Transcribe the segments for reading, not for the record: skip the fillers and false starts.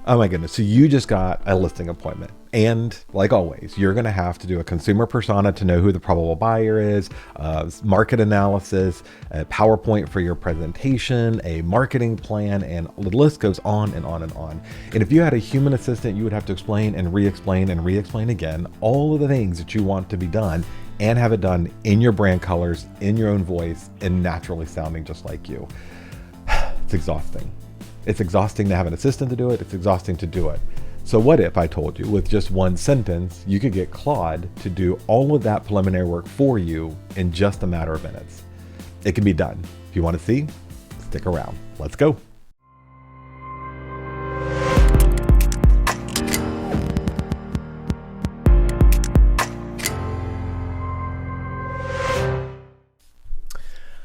Oh my goodness. So you just got a listing appointment. And like always, you're going to have to do a consumer persona to know who the probable buyer is, market analysis, a PowerPoint for your presentation, a marketing plan, and the list goes on and on and on. And if you had a human assistant, you would have to explain and re-explain and re-explain again all of the things that you want to be done and have it done in your brand colors, in your own voice, and naturally sounding just like you. It's exhausting. It's exhausting to have an assistant to do it. It's exhausting to do it. So what if I told you with just one sentence, you could get Claude to do all of that preliminary work for you in just a matter of minutes? It can be done. If you want to see, stick around. Let's go.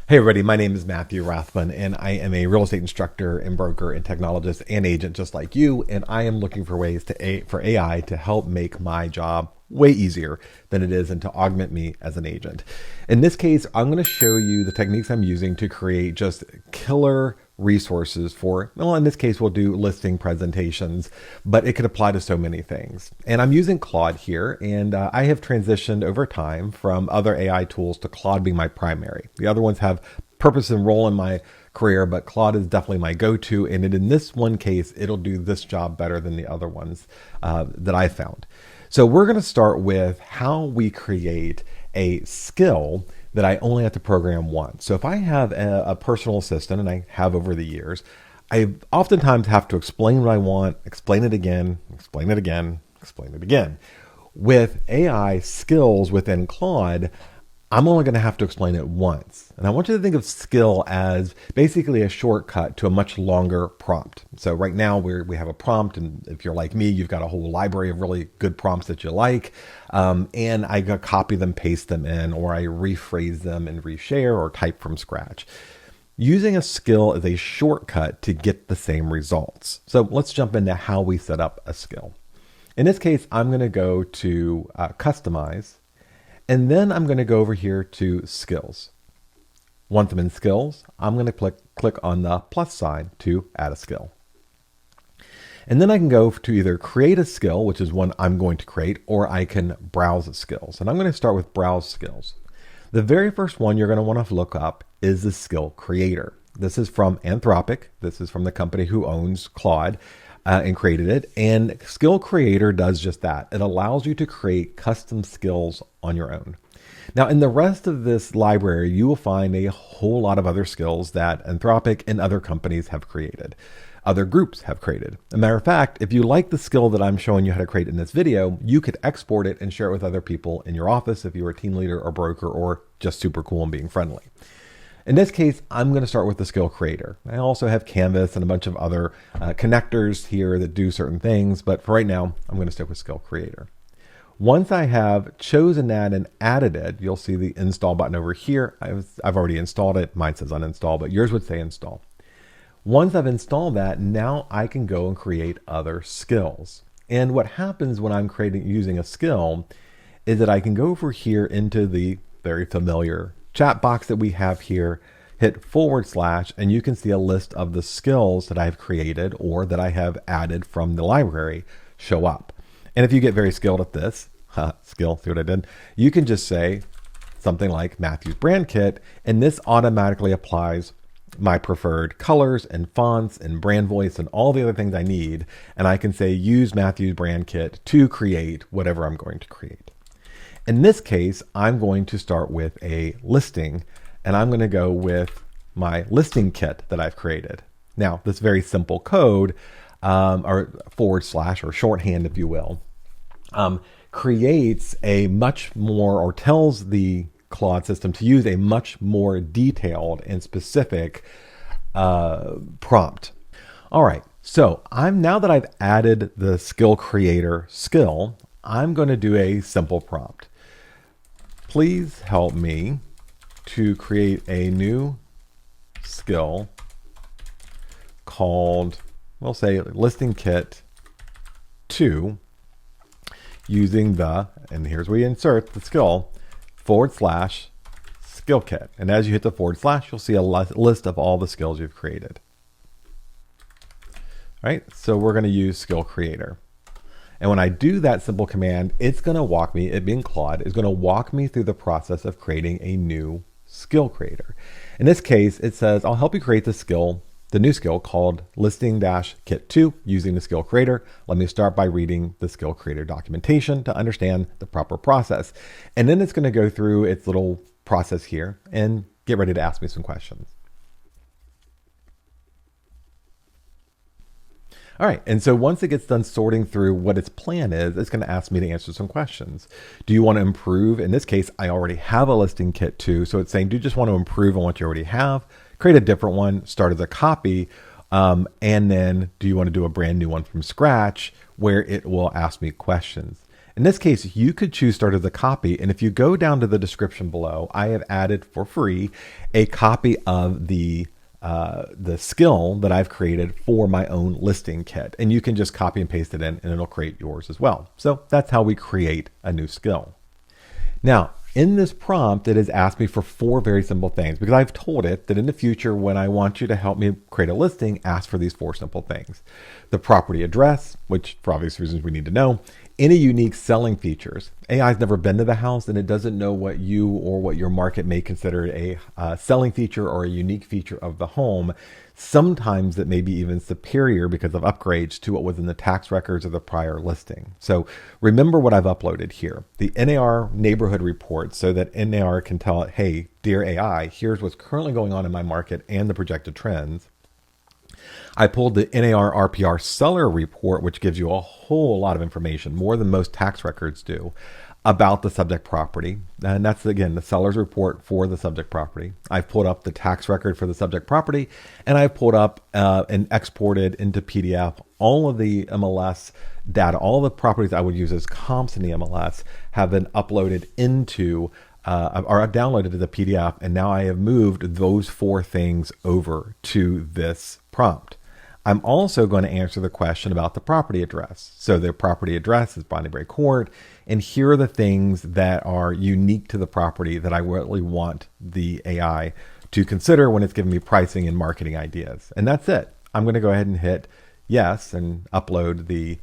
Hey everybody, my name is Matthew Rathman and I am a real estate instructor and broker and technologist and agent just like you. And I am looking for ways for AI to help make my job way easier than it is and to augment me as an agent. In this case, I'm going to show you the techniques I'm using to create just killer resources for, well, in this case, we'll do listing presentations, but it could apply to so many things. And I'm using Claude here, and I have transitioned over time from other AI tools to Claude being my primary. The other ones have purpose and role in my career, but Claude is definitely my go-to. And in this one case, it'll do this job better than the other ones that I found. So we're going to start with how we create a skill that I only have to program once. So if I have a personal assistant, and I have over the years, I oftentimes have to explain what I want, explain it again, explain it again, explain it again. With AI skills within Claude, I'm only going to have to explain it once. And I want you to think of skill as basically a shortcut to a much longer prompt. So right now we have a prompt, and if you're like me, you've got a whole library of really good prompts that you like. And I copy them, paste them in, or I rephrase them and reshare or type from scratch. Using a skill is a shortcut to get the same results. So let's jump into how we set up a skill. In this case, I'm going to go to customize. And then I'm going to go over here to skills. Once I'm in skills, I'm going to click on the plus sign to add a skill. And then I can go to either create a skill, which is one I'm going to create, or I can browse skills. And I'm going to start with browse skills. The very first one you're going to want to look up is the skill creator. This is from Anthropic. This is from the company who owns Claude. And created it. And Skill Creator does just that. It allows you to create custom skills on your own. Now, in the rest of this library, you will find a whole lot of other skills that Anthropic and other companies have created. Other groups have created. As a matter of fact, if you like the skill that I'm showing you how to create in this video, you could export it and share it with other people in your office if you're a team leader or broker or just super cool and being friendly. In this case, I'm going to start with the skill creator. I also have Canvas and a bunch of other connectors here that do certain things, but for right now, I'm going to stick with skill creator. Once I have chosen that and added it, you'll see the install button over here. I've already installed it. Mine says uninstall, but yours would say install. Once I've installed that, now I can go and create other skills. And what happens when I'm using a skill is that I can go over here into the very familiar chat box that we have here, hit / and you can see a list of the skills that I've created or that I have added from the library show up. And if you get very skilled at this, see what I did? You can just say something like Matthew's Brand Kit, and this automatically applies my preferred colors and fonts and brand voice and all the other things I need. And I can say use Matthew's Brand Kit to create whatever I'm going to create. In this case, I'm going to start with a listing, and I'm going to go with my listing kit that I've created. Now, this very simple code, or / or shorthand, if you will, creates a much more, or tells the Claude system to use a much more detailed and specific prompt. All right, so now that I've added the skill creator skill, I'm going to do a simple prompt. Please help me to create a new skill called, we'll say listing kit 2 using and here's where you insert the skill, / skill kit. And as you hit the / you'll see a list of all the skills you've created. right? So we're going to use skill creator. And when I do that simple command, it's going to walk me, it being Claude, is going to walk me through the process of creating a new skill creator. In this case, it says, I'll help you create the new skill called listing-kit2 using the skill creator. Let me start by reading the skill creator documentation to understand the proper process. And then it's going to go through its little process here and get ready to ask me some questions. All right, and so once it gets done sorting through what its plan is, it's going to ask me to answer some questions. Do you want to improve? In this case, I already have a listing kit too, so it's saying, do you just want to improve on what you already have? Create a different one, start as a copy, and then do you want to do a brand new one from scratch where it will ask me questions? In this case, you could choose start as a copy, and if you go down to the description below, I have added for free a copy of the skill that I've created for my own listing kit. And you can just copy and paste it in and it'll create yours as well. So that's how we create a new skill. Now, in this prompt, it has asked me for 4 very simple things because I've told it that in the future, when I want you to help me create a listing, ask for these 4 simple things. The property address, which for obvious reasons we need to know. Any unique selling features. AI's never been to the house and it doesn't know what you or what your market may consider a selling feature or a unique feature of the home. Sometimes it may be even superior because of upgrades to what was in the tax records of the prior listing. So remember what I've uploaded here, the NAR neighborhood report, so that NAR can tell it, hey, dear AI, here's what's currently going on in my market and the projected trends. I pulled the NAR RPR seller report, which gives you a whole lot of information, more than most tax records do, about the subject property. And that's, again, the seller's report for the subject property. I've pulled up the tax record for the subject property, and I've pulled up and exported into PDF all of the MLS data. All the properties I would use as comps in the MLS have been uploaded into or I've downloaded to the PDF, and now I have moved those 4 things over to this prompt. I'm also going to answer the question about the property address. So the property address is Bonniebrae Court, and here are the things that are unique to the property that I really want the AI to consider when it's giving me pricing and marketing ideas. And that's it. I'm going to go ahead and hit yes and upload the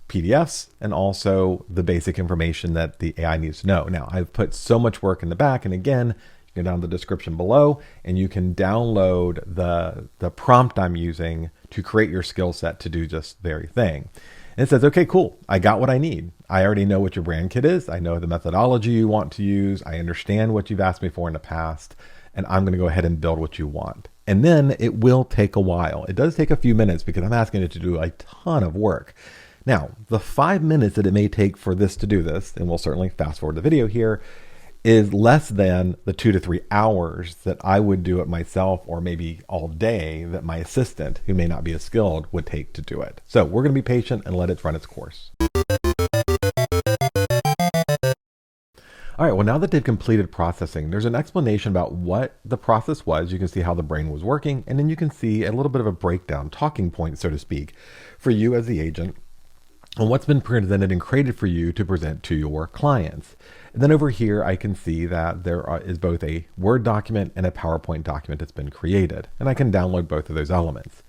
PDFs and also the basic information that the AI needs to know. Now, I've put so much work in the back, and again, go down to the description below and you can download the prompt I'm using to create your skill set to do this very thing. And it says, okay, cool. I got what I need. I already know what your brand kit is. I know the methodology you want to use. I understand what you've asked me for in the past, and I'm going to go ahead and build what you want. And then it will take a while. It does take a few minutes because I'm asking it to do a ton of work. Now, the 5 minutes that it may take for this to do this, and we'll certainly fast forward the video here, is less than the 2 to 3 hours that I would do it myself, or maybe all day that my assistant, who may not be as skilled, would take to do it. So we're going to be patient and let it run its course. All right, well, now that they've completed processing, there's an explanation about what the process was. You can see how the brain was working, and then you can see a little bit of a breakdown, talking point, so to speak, for you as the agent, and what's been presented and created for you to present to your clients. And then over here, I can see that there is both a Word document and a PowerPoint document that's been created. And I can download both of those elements.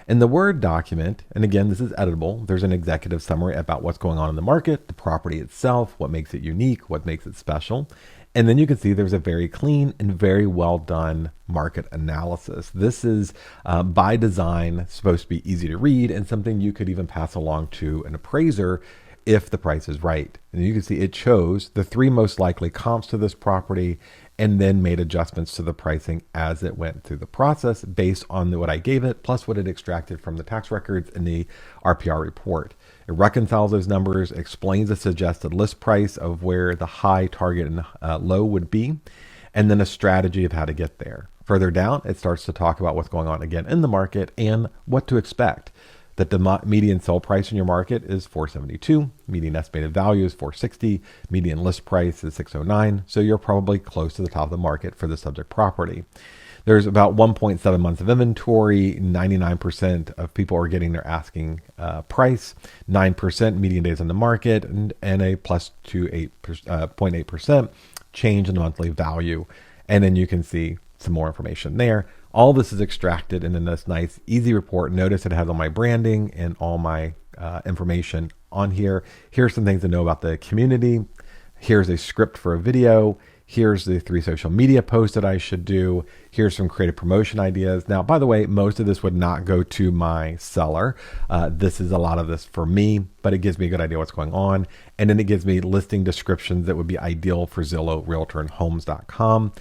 In the Word document, and again, this is editable, there's an executive summary about what's going on in the market, the property itself, what makes it unique, what makes it special. And then you can see there's a very clean and very well done market analysis. This is by design supposed to be easy to read and something you could even pass along to an appraiser if the price is right. And you can see it chose the 3 most likely comps to this property and then made adjustments to the pricing as it went through the process based on what I gave it, plus what it extracted from the tax records in the RPR report. It reconciles those numbers, explains the suggested list price of where the high, target, and low would be, and then a strategy of how to get there. Further down, it starts to talk about what's going on again in the market and what to expect. That the median sell price in your market is 472, median estimated value is 460, median list price is 609, so you're probably close to the top of the market for the subject property. There's about 1.7 months of inventory, 99% of people are getting their asking price, 9% median days on the market, and a plus 0.8% change in the monthly value. And then you can see some more information there. All this is extracted in this nice, easy report. Notice it has all my branding and all my information on here. Here's some things to know about the community. Here's a script for a video. Here's the 3 social media posts that I should do. Here's some creative promotion ideas. Now, by the way, most of this would not go to my seller. This is a lot of this for me, but it gives me a good idea what's going on. And then it gives me listing descriptions that would be ideal for Zillow, Realtor, and Homes.com.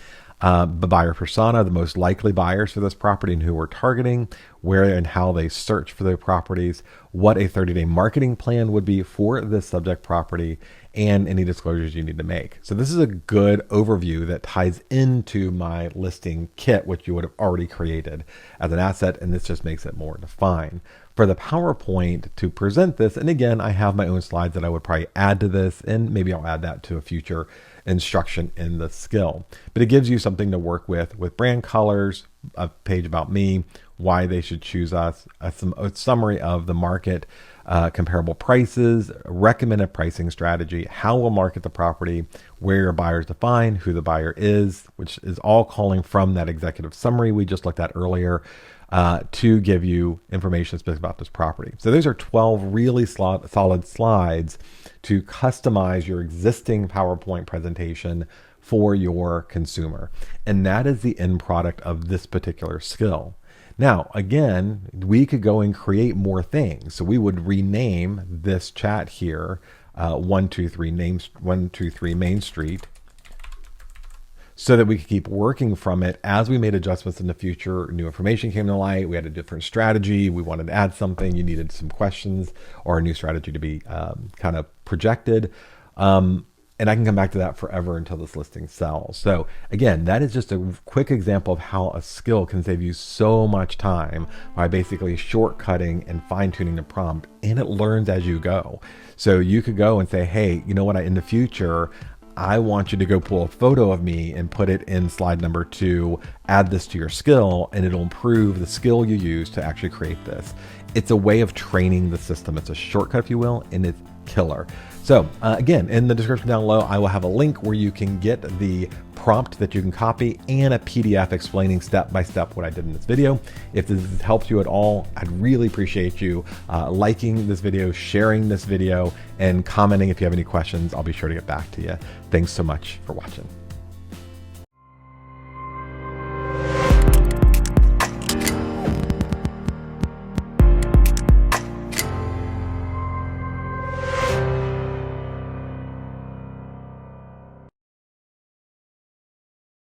The buyer persona, the most likely buyers for this property and who we're targeting, where and how they search for their properties, what a 30-day marketing plan would be for this subject property, and any disclosures you need to make. So this is a good overview that ties into my listing kit, which you would have already created as an asset, and this just makes it more defined. For the PowerPoint to present this, and again, I have my own slides that I would probably add to this, and maybe I'll add that to a future instruction in the skill. But it gives you something to work with brand colors, a page about me, why they should choose us, a summary of the market, comparable prices, recommended pricing strategy, how we'll market the property, where your buyers define, who the buyer is, which is all calling from that executive summary we just looked at earlier, to give you information specific about this property. So those are 12 really solid slides to customize your existing PowerPoint presentation for your consumer. And that is the end product of this particular skill. Now, again, we could go and create more things. So we would rename this chat here 123 Main Street, so that we could keep working from it as we made adjustments in the future. New information came to light. We had a different strategy. We wanted to add something. You needed some questions or a new strategy to be kind of projected. And I can come back to that forever until this listing sells. So again, that is just a quick example of how a skill can save you so much time by basically shortcutting and fine tuning the prompt, and it learns as you go. So you could go and say, hey, you know what, in the future, I want you to go pull a photo of me and put it in slide number 2, add this to your skill, and it'll improve the skill you use to actually create this. It's a way of training the system. It's a shortcut, if you will, and it's killer. So again, in the description down below, I will have a link where you can get the prompt that you can copy and a PDF explaining step by step what I did in this video. If this helps you at all, I'd really appreciate you liking this video, sharing this video, and commenting if you have any questions. I'll be sure to get back to you. Thanks so much for watching.